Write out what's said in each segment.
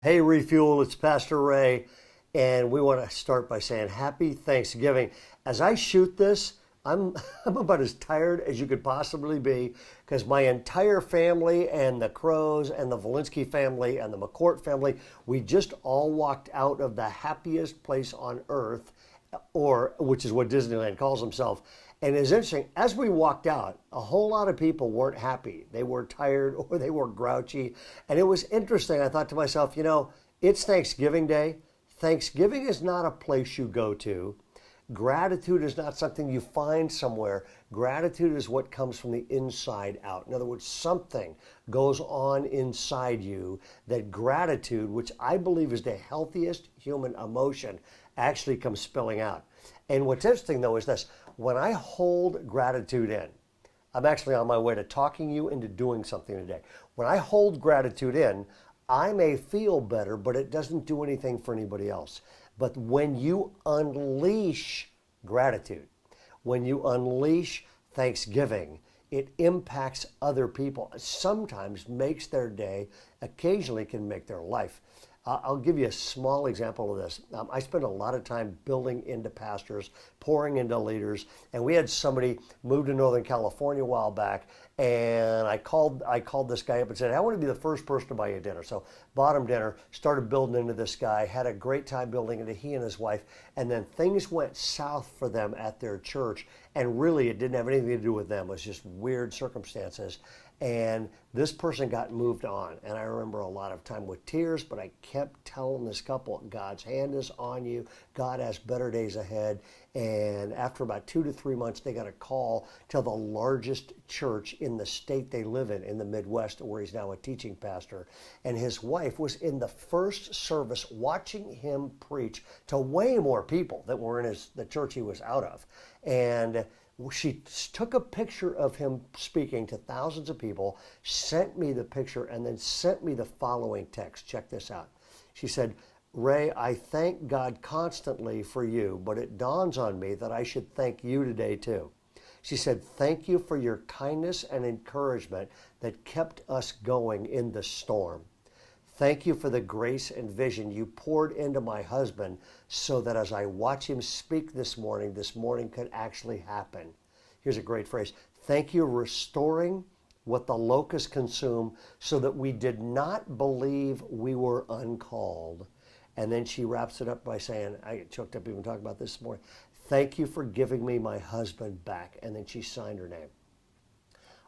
Hey, Refuel, it's Pastor Ray, and we want to start by saying Happy Thanksgiving. As I shoot this, I'm about as tired as you could possibly be because my entire family and the Crows and the Valinsky family and the McCourt family, we just all walked out of the happiest place on earth, or which is what Disneyland calls themselves. And it's interesting, as we walked out, a whole lot of people weren't happy. They were tired or they were grouchy. And it was interesting. I thought to myself, it's Thanksgiving Day. Thanksgiving is not a place you go to. Gratitude is not something you find somewhere. Gratitude is what comes from the inside out. In other words, something goes on inside you that gratitude, which I believe is the healthiest human emotion, actually comes spilling out. And what's interesting, though, is this. When I hold gratitude in, I'm actually on my way to talking you into doing something today. When I hold gratitude in, I may feel better, but it doesn't do anything for anybody else. But when you unleash gratitude, when you unleash thanksgiving, it impacts other people. Sometimes makes their day, occasionally can make their life. I'll give you a small example of this. I spent a lot of time building into pastors, pouring into leaders, and we had somebody move to Northern California a while back, and I called this guy up and said, I want to be the first person to buy you dinner. So bought him dinner, started building into this guy, had a great time building into he and his wife, and then things went south for them at their church, and really it didn't have anything to do with them. It was just weird circumstances. And this person got moved on. And I remember a lot of time with tears, but I kept telling this couple, God's hand is on you. God has better days ahead. And after about 2 to 3 months, they got a call to the largest church in the state they live in the Midwest, where he's now a teaching pastor. And his wife was in the first service watching him preach to way more people that were in the church he was out of. And she took a picture of him speaking to thousands of people, sent me the picture, and then sent me the following text. Check this out. She said, Ray, I thank God constantly for you, but it dawns on me that I should thank you today too. She said, thank you for your kindness and encouragement that kept us going in the storm. Thank you for the grace and vision you poured into my husband so that as I watch him speak this morning could actually happen. Here's a great phrase. Thank you restoring what the locusts consume so that we did not believe we were uncalled. And then she wraps it up by saying, I get choked up even talking about this morning, thank you for giving me my husband back. And then she signed her name.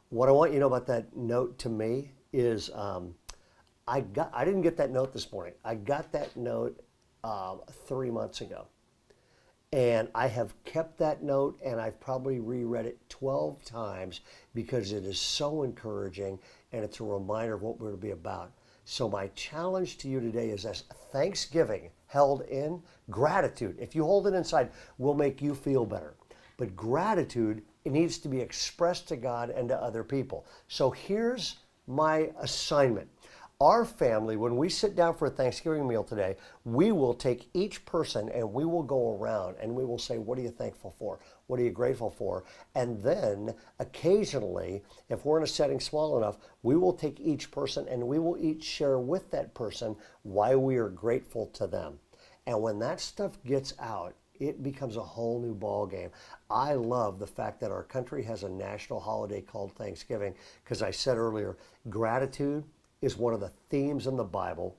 What I want you to know about that note to me is, I didn't get that note this morning. I got that note 3 months ago. And I have kept that note, and I've probably reread it 12 times because it is so encouraging, and it's a reminder of what we're to be about. So my challenge to you today is this: Thanksgiving held in gratitude, if you hold it inside, will make you feel better. But gratitude, it needs to be expressed to God and to other people. So here's my assignment. Our family, when we sit down for a Thanksgiving meal today, we will take each person and we will go around and we will say, what are you thankful for? What are you grateful for? And then occasionally, if we're in a setting small enough, we will take each person and we will each share with that person why we are grateful to them. And when that stuff gets out, it becomes a whole new ball game. I love the fact that our country has a national holiday called Thanksgiving because I said earlier, gratitude is one of the themes in the Bible.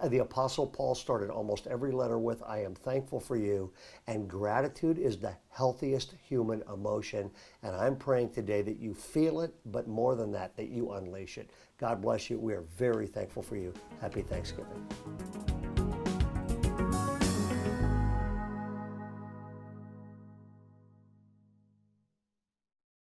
The Apostle Paul started almost every letter with, I am thankful for you. And gratitude is the healthiest human emotion. And I'm praying today that you feel it, but more than that you unleash it. God bless you. We are very thankful for you. Happy Thanksgiving.